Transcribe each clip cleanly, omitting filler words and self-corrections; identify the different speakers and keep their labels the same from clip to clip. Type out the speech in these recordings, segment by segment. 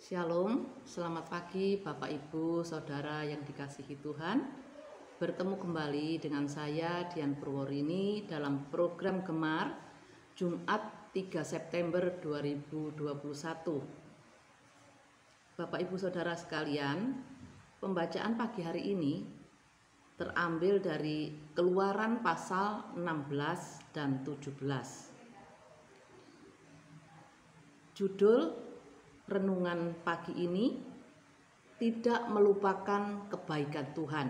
Speaker 1: Shalom, selamat pagi Bapak Ibu Saudara yang dikasihi Tuhan. Bertemu kembali dengan saya Dian Purworini dalam program Gemar Jumat 3 September 2021. Bapak Ibu Saudara sekalian, pembacaan pagi hari ini terambil dari Keluaran pasal 16 dan 17. Judul renungan pagi ini, tidak melupakan kebaikan Tuhan.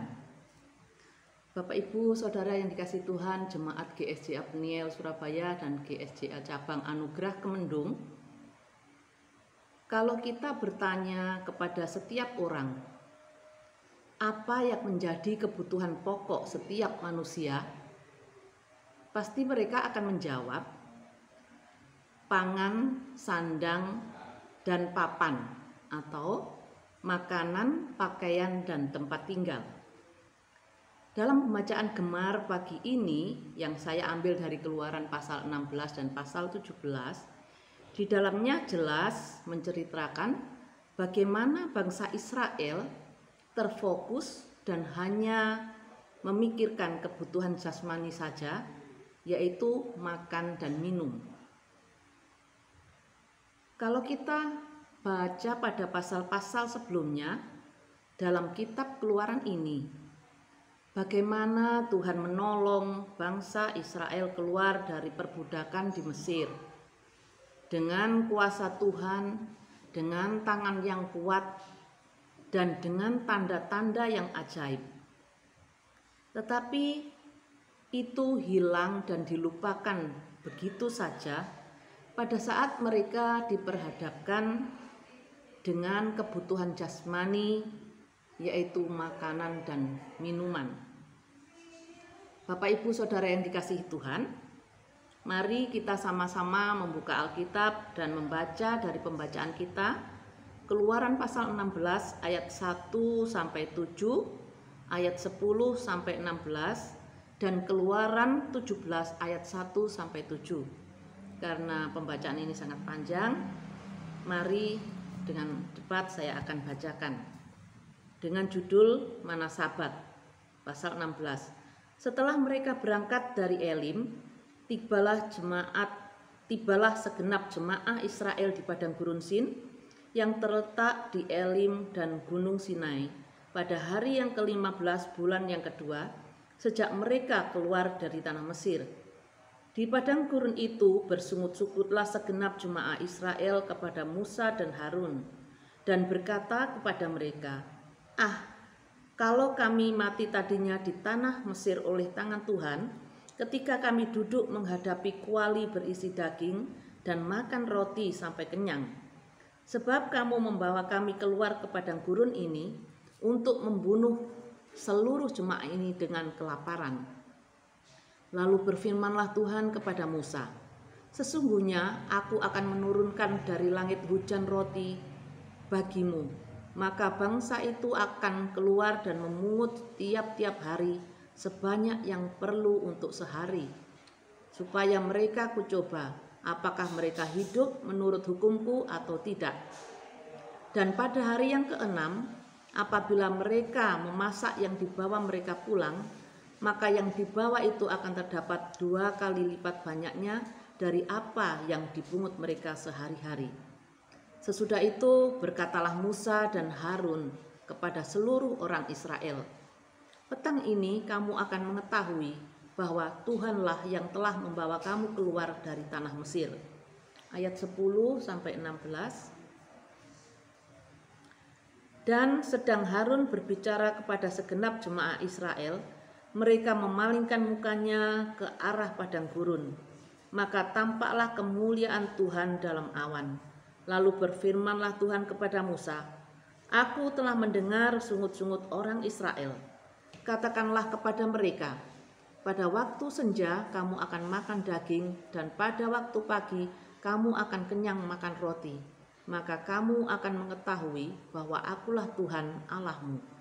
Speaker 1: Bapak Ibu Saudara yang dikasihi Tuhan, Jemaat GSJA Peniel Surabaya dan GSJA Cabang Anugerah Kemendung, kalau kita bertanya kepada setiap orang, apa yang menjadi kebutuhan pokok setiap manusia, pasti mereka akan menjawab, pangan, sandang, dan papan atau makanan, pakaian, dan tempat tinggal. Dalam pembacaan Gemar pagi ini yang saya ambil dari Keluaran pasal 16 dan pasal 17, di dalamnya jelas menceritakan bagaimana bangsa Israel terfokus dan hanya memikirkan kebutuhan jasmani saja, yaitu makan dan minum. Kalau kita baca pada pasal-pasal sebelumnya dalam kitab Keluaran ini, bagaimana Tuhan menolong bangsa Israel keluar dari perbudakan di Mesir dengan kuasa Tuhan, dengan tangan yang kuat, dan dengan tanda-tanda yang ajaib. Tetapi itu hilang dan dilupakan begitu saja pada saat mereka diperhadapkan dengan kebutuhan jasmani, yaitu makanan dan minuman. Bapak Ibu Saudara yang dikasihi Tuhan, mari kita sama-sama membuka Alkitab dan membaca dari pembacaan kita Keluaran pasal 16 ayat 1 sampai 7, ayat 10 sampai 16, dan Keluaran 17 ayat 1 sampai 7. Karena pembacaan ini sangat panjang, mari dengan cepat saya akan bacakan. Dengan judul Mana Sabat, pasal 16. Setelah mereka berangkat dari Elim, tibalah segenap jemaah Israel di padang gurun Sin yang terletak di Elim dan Gunung Sinai pada hari yang ke-15 bulan yang kedua sejak mereka keluar dari tanah Mesir. Di padang gurun itu bersungut-sungutlah segenap jemaah Israel kepada Musa dan Harun dan berkata kepada mereka, kalau kami mati tadinya di tanah Mesir oleh tangan Tuhan, ketika kami duduk menghadapi kuali berisi daging dan makan roti sampai kenyang. Sebab kamu membawa kami keluar ke padang gurun ini untuk membunuh seluruh jemaah ini dengan kelaparan. Lalu berfirmanlah Tuhan kepada Musa, sesungguhnya aku akan menurunkan dari langit hujan roti bagimu, maka bangsa itu akan keluar dan memungut tiap-tiap hari sebanyak yang perlu untuk sehari, supaya mereka kucoba apakah mereka hidup menurut hukumku atau tidak. Dan pada hari yang ke-6, apabila mereka memasak yang dibawa mereka pulang, maka yang dibawa itu akan terdapat 2 kali lipat banyaknya dari apa yang dipungut mereka sehari-hari. Sesudah itu berkatalah Musa dan Harun kepada seluruh orang Israel, petang ini kamu akan mengetahui bahwa Tuhanlah yang telah membawa kamu keluar dari tanah Mesir. Ayat 10 sampai 16. Dan sedang Harun berbicara kepada segenap jemaah Israel, mereka memalingkan mukanya ke arah padang gurun. Maka tampaklah kemuliaan Tuhan dalam awan. Lalu berfirmanlah Tuhan kepada Musa, aku telah mendengar sungut-sungut orang Israel. Katakanlah kepada mereka, pada waktu senja kamu akan makan daging, dan pada waktu pagi kamu akan kenyang makan roti. Maka kamu akan mengetahui bahwa akulah Tuhan Allahmu.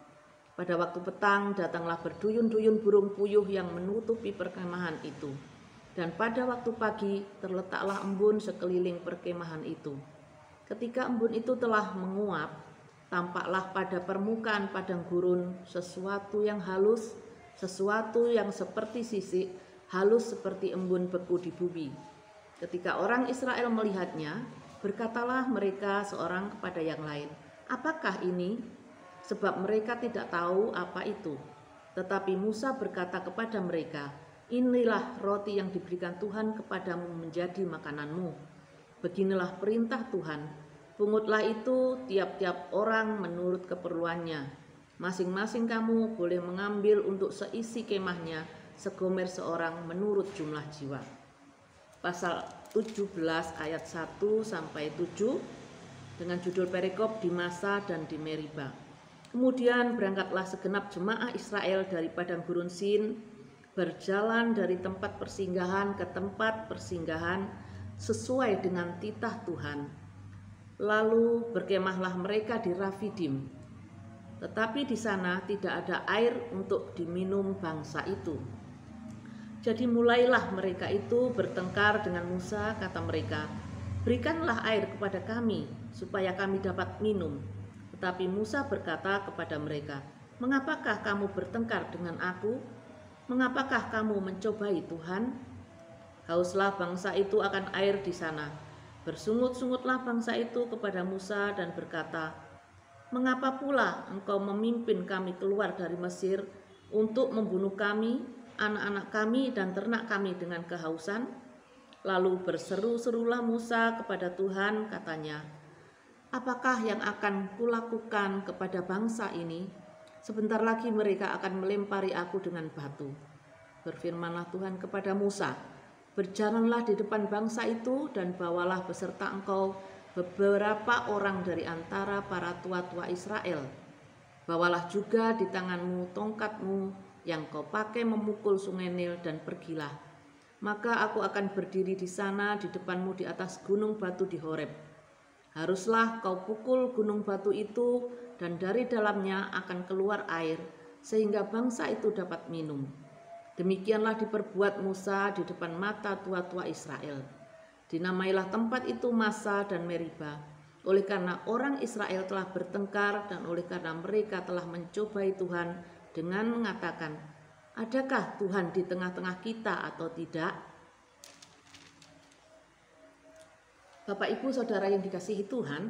Speaker 1: Pada waktu petang datanglah berduyun-duyun burung puyuh yang menutupi perkemahan itu. Dan pada waktu pagi terletaklah embun sekeliling perkemahan itu. Ketika embun itu telah menguap, tampaklah pada permukaan padang gurun sesuatu yang halus, sesuatu yang seperti sisik, halus seperti embun beku di bumi. Ketika orang Israel melihatnya, berkatalah mereka seorang kepada yang lain, "Apakah ini?" Sebab mereka tidak tahu apa itu. Tetapi Musa berkata kepada mereka, "Inilah roti yang diberikan Tuhan kepadamu menjadi makananmu. Beginilah perintah Tuhan, pungutlah itu tiap-tiap orang menurut keperluannya. Masing-masing kamu boleh mengambil untuk seisi kemahnya segomer seorang menurut jumlah jiwa." Pasal 17 ayat 1 sampai 7 dengan judul perikop di Masa dan di Meriba. Kemudian berangkatlah segenap jemaah Israel dari padang gurun Sin, berjalan dari tempat persinggahan ke tempat persinggahan sesuai dengan titah Tuhan. Lalu berkemahlah mereka di Rafidim. Tetapi di sana tidak ada air untuk diminum bangsa itu. Jadi mulailah mereka itu bertengkar dengan Musa, kata mereka, "Berikanlah air kepada kami, supaya kami dapat minum." Tetapi Musa berkata kepada mereka, "Mengapakah kamu bertengkar dengan aku? Mengapakah kamu mencobai Tuhan?" Hauslah bangsa itu akan air di sana. Bersungut-sungutlah bangsa itu kepada Musa dan berkata, "Mengapa pula engkau memimpin kami keluar dari Mesir untuk membunuh kami, anak-anak kami dan ternak kami dengan kehausan?" Lalu berseru-serulah Musa kepada Tuhan, katanya, "Apakah yang akan kulakukan kepada bangsa ini? Sebentar lagi mereka akan melempari aku dengan batu." Berfirmanlah Tuhan kepada Musa, "Berjalanlah di depan bangsa itu dan bawalah beserta engkau beberapa orang dari antara para tua-tua Israel. Bawalah juga di tanganmu tongkatmu yang kau pakai memukul sungai Nil dan pergilah. Maka aku akan berdiri di sana di depanmu di atas gunung batu di Horeb. Haruslah kau pukul gunung batu itu dan dari dalamnya akan keluar air sehingga bangsa itu dapat minum." Demikianlah diperbuat Musa di depan mata tua-tua Israel. Dinamailah tempat itu Masa dan Meriba, oleh karena orang Israel telah bertengkar dan oleh karena mereka telah mencobai Tuhan dengan mengatakan, "Adakah Tuhan di tengah-tengah kita atau tidak?" Bapak Ibu Saudara yang dikasihi Tuhan,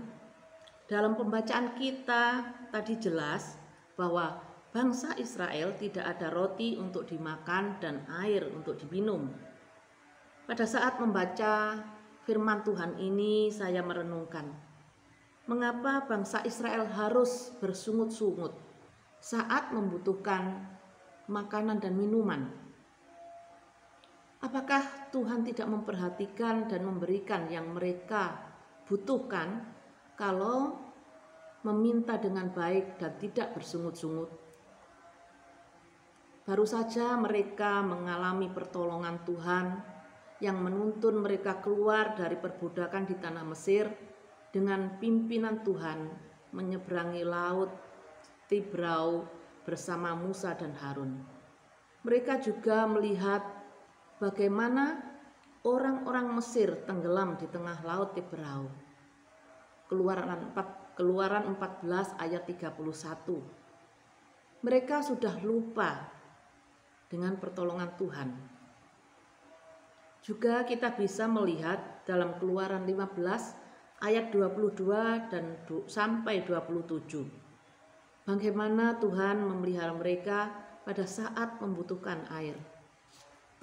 Speaker 1: dalam pembacaan kita tadi jelas bahwa bangsa Israel tidak ada roti untuk dimakan dan air untuk diminum. Pada saat membaca firman Tuhan ini, saya merenungkan, mengapa bangsa Israel harus bersungut-sungut saat membutuhkan makanan dan minuman? Apakah Tuhan tidak memperhatikan dan memberikan yang mereka butuhkan kalau meminta dengan baik dan tidak bersungut-sungut? Baru saja mereka mengalami pertolongan Tuhan yang menuntun mereka keluar dari perbudakan di tanah Mesir dengan pimpinan Tuhan menyeberangi laut Tibrau bersama Musa dan Harun. Mereka juga melihat bagaimana orang-orang Mesir tenggelam di tengah laut Tibrau. Keluaran 14 ayat 31. Mereka sudah lupa dengan pertolongan Tuhan. Juga kita bisa melihat dalam Keluaran 15 ayat 22 dan sampai 27. Bagaimana Tuhan memelihara mereka pada saat membutuhkan air.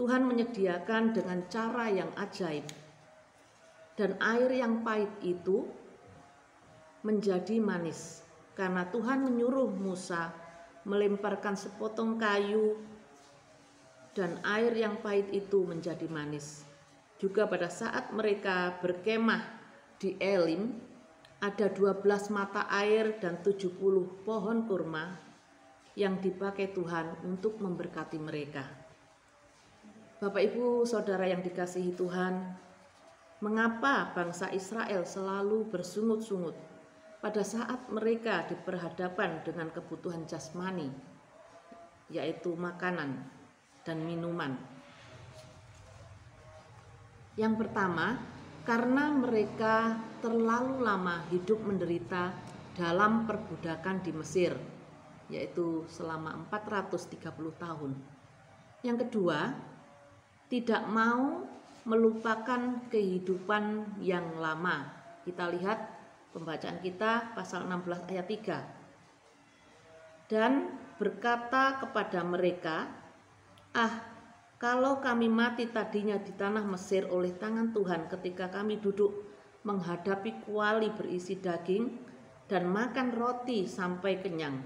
Speaker 1: Tuhan menyediakan dengan cara yang ajaib. Dan air yang pahit itu menjadi manis karena Tuhan menyuruh Musa melemparkan sepotong kayu dan air yang pahit itu menjadi manis. Juga pada saat mereka berkemah di Elim, ada 12 mata air dan 70 pohon kurma yang dipakai Tuhan untuk memberkati mereka. Bapak Ibu Saudara yang dikasihi Tuhan, mengapa bangsa Israel selalu bersungut-sungut pada saat mereka diperhadapkan dengan kebutuhan jasmani, yaitu makanan dan minuman? Yang pertama, karena mereka terlalu lama hidup menderita dalam perbudakan di Mesir, yaitu selama 430 tahun. Yang kedua, tidak mau melupakan kehidupan yang lama. Kita lihat pembacaan kita pasal 16 ayat 3. Dan berkata kepada mereka, kalau kami mati tadinya di tanah Mesir oleh tangan Tuhan ketika kami duduk menghadapi kuali berisi daging dan makan roti sampai kenyang.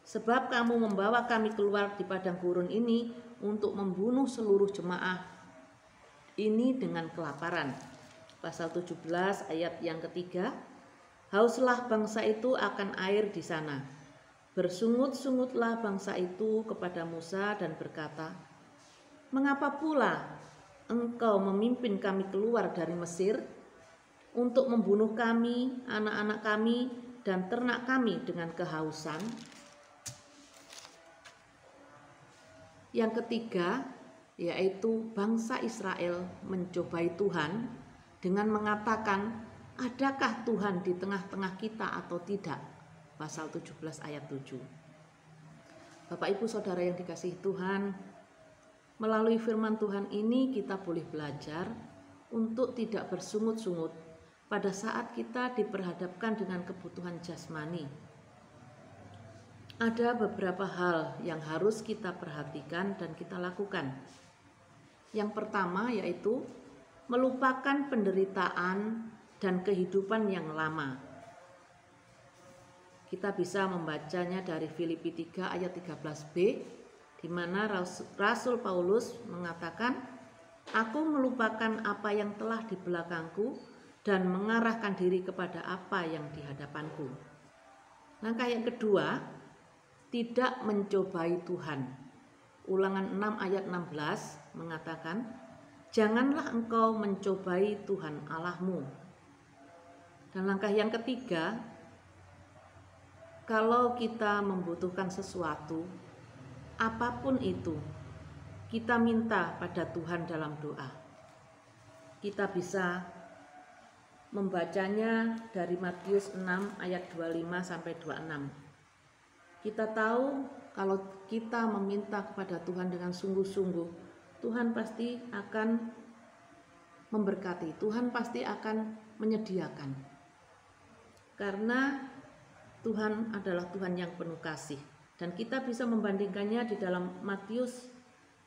Speaker 1: Sebab kamu membawa kami keluar di padang gurun ini untuk membunuh seluruh jemaah ini dengan kelaparan. Pasal 17 ayat yang ketiga, hauslah bangsa itu akan air di sana. Bersungut-sungutlah bangsa itu kepada Musa dan berkata, mengapa pula engkau memimpin kami keluar dari Mesir untuk membunuh kami, anak-anak kami, dan ternak kami dengan kehausan? Yang ketiga, yaitu bangsa Israel mencobai Tuhan dengan mengatakan, adakah Tuhan di tengah-tengah kita atau tidak? Pasal 17 ayat 7. Bapak Ibu Saudara yang dikasihi Tuhan, melalui firman Tuhan ini kita boleh belajar untuk tidak bersungut-sungut pada saat kita diperhadapkan dengan kebutuhan jasmani. Ada beberapa hal yang harus kita perhatikan dan kita lakukan. Yang pertama yaitu melupakan penderitaan dan kehidupan yang lama. Kita bisa membacanya dari Filipi 3 ayat 13b, di mana Rasul Paulus mengatakan, aku melupakan apa yang telah di belakangku dan mengarahkan diri kepada apa yang di hadapanku. Langkah yang kedua, tidak mencobai Tuhan. Ulangan 6 ayat 16 mengatakan, janganlah engkau mencobai Tuhan Allahmu. Dan langkah yang ketiga, kalau kita membutuhkan sesuatu, apapun itu, kita minta pada Tuhan dalam doa. Kita bisa membacanya dari Matius 6 ayat 25 sampai 26. Kita tahu kalau kita meminta kepada Tuhan dengan sungguh-sungguh, Tuhan pasti akan memberkati, Tuhan pasti akan menyediakan. Karena Tuhan adalah Tuhan yang penuh kasih. Dan kita bisa membandingkannya di dalam Matius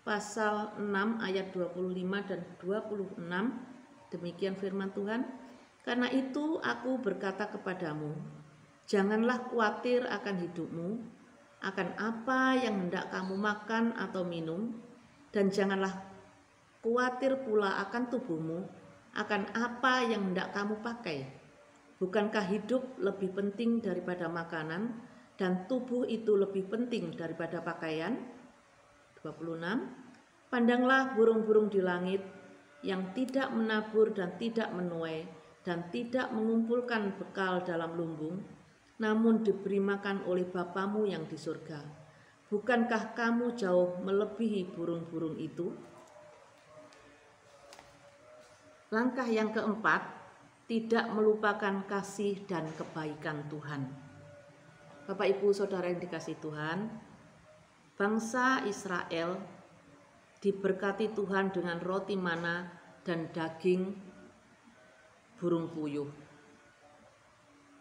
Speaker 1: pasal 6 ayat 25 dan 26. Demikian firman Tuhan. Karena itu aku berkata kepadamu, janganlah khawatir akan hidupmu, akan apa yang hendak kamu makan atau minum, dan janganlah khawatir pula akan tubuhmu, akan apa yang hendak kamu pakai. Bukankah hidup lebih penting daripada makanan, dan tubuh itu lebih penting daripada pakaian? 26. Pandanglah burung-burung di langit yang tidak menabur dan tidak menuai dan tidak mengumpulkan bekal dalam lumbung, namun diberi makan oleh Bapamu yang di surga. Bukankah kamu jauh melebihi burung-burung itu? Langkah yang keempat, tidak melupakan kasih dan kebaikan Tuhan. Bapak Ibu Saudara yang dikasihi Tuhan, bangsa Israel diberkati Tuhan dengan roti mana dan daging burung puyuh.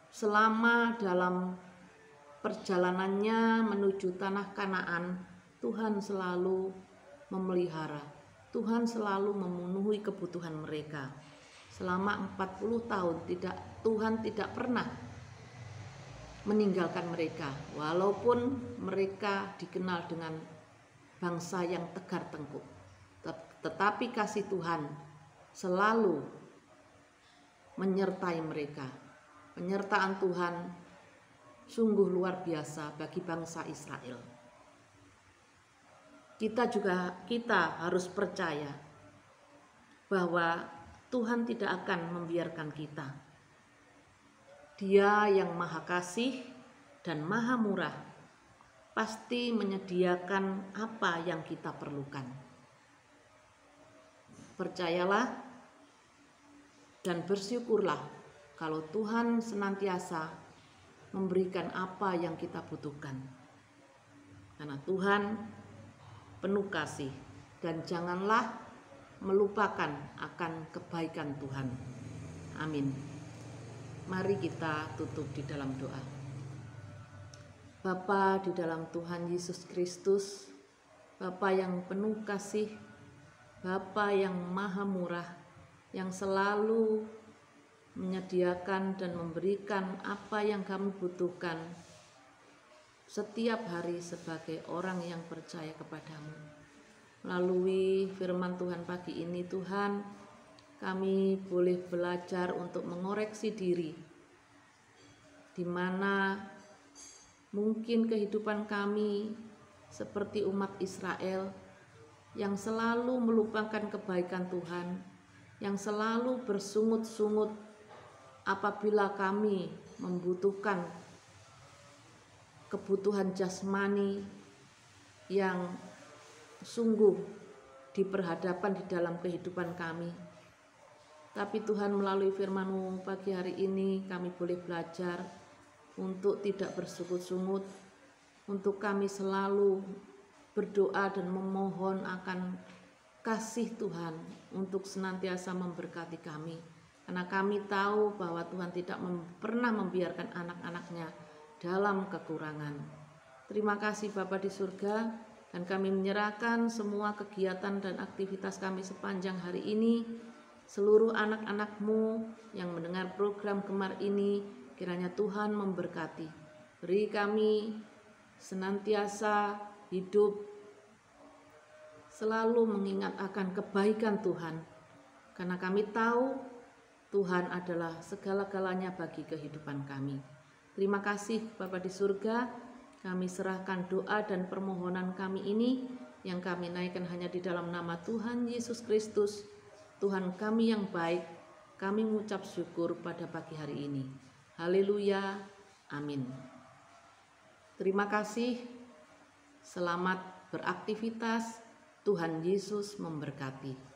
Speaker 1: Selama dalam perjalanannya menuju tanah Kanaan, Tuhan selalu memelihara, Tuhan selalu memenuhi kebutuhan mereka. Selama 40 tahun Tuhan tidak pernah meninggalkan mereka, walaupun mereka dikenal dengan bangsa yang tegar tengkuk. Tetapi kasih Tuhan selalu menyertai mereka. Penyertaan Tuhan sungguh luar biasa bagi bangsa Israel. Kita harus percaya bahwa Tuhan tidak akan membiarkan kita. Dia yang maha kasih dan maha murah pasti menyediakan apa yang kita perlukan. Percayalah Dan bersyukurlah kalau Tuhan senantiasa memberikan apa yang kita butuhkan. Karena Tuhan penuh kasih, dan janganlah melupakan akan kebaikan Tuhan. Amin. Mari kita tutup di dalam doa. Bapa di dalam Tuhan Yesus Kristus, Bapa yang penuh kasih, Bapa yang maha murah, yang selalu menyediakan dan memberikan apa yang kami butuhkan setiap hari sebagai orang yang percaya kepadamu. Melalui firman Tuhan pagi ini, Tuhan, kami boleh belajar untuk mengoreksi diri, di mana mungkin kehidupan kami seperti umat Israel yang selalu melupakan kebaikan Tuhan, yang selalu bersungut-sungut apabila kami membutuhkan kebutuhan jasmani yang sungguh diperhadapkan di dalam kehidupan kami. Tapi Tuhan, melalui firman-Mu pagi hari ini kami boleh belajar untuk tidak bersungut-sungut, untuk kami selalu berdoa dan memohon akan kasih Tuhan untuk senantiasa memberkati kami. Karena kami tahu bahwa Tuhan tidak pernah membiarkan anak-anak-Nya dalam kekurangan. Terima kasih Bapa di surga, dan kami menyerahkan semua kegiatan dan aktivitas kami sepanjang hari ini. Seluruh anak-anak-Mu yang mendengar program Gemar ini, kiranya Tuhan memberkati. Beri kami senantiasa hidup selalu mengingat akan kebaikan Tuhan, karena kami tahu Tuhan adalah segala-galanya bagi kehidupan kami. Terima kasih Bapa di surga. Kami serahkan doa dan permohonan kami ini yang kami naikkan hanya di dalam nama Tuhan Yesus Kristus, Tuhan kami yang baik. Kami mengucap syukur pada pagi hari ini. Haleluya. Amin. Terima kasih. Selamat beraktivitas. Tuhan Yesus memberkati.